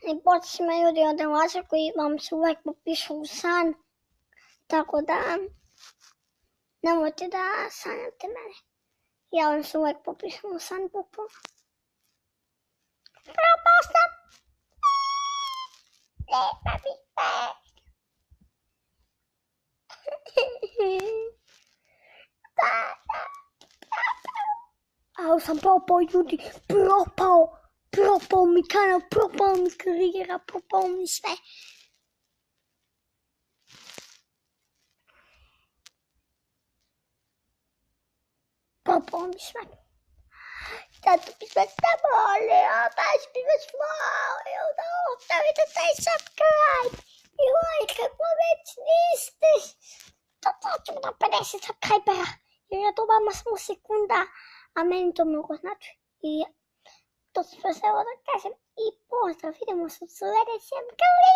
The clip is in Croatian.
I počnemo ljudi da laže koji vam se uvek popišu u san. Tako da nemojte da sanjate mene. Ja vam se uvek popišem u san bukvalno. Propao sam! Nema mi sve! Ao sam propao ljudi, propao mi kanal, propao mi karijera, propao mi sve. Propao mi sve. Zato bi vas zamolio, baš bi vas molio da ostavite taj subscribe i like ako već niste. To dođemo na 50 subscribera, jer ja to vama samo sekunda, a meni to mnogo znači. I to se sve da kažem i pozdrav, vidimo se u sledećem klipu.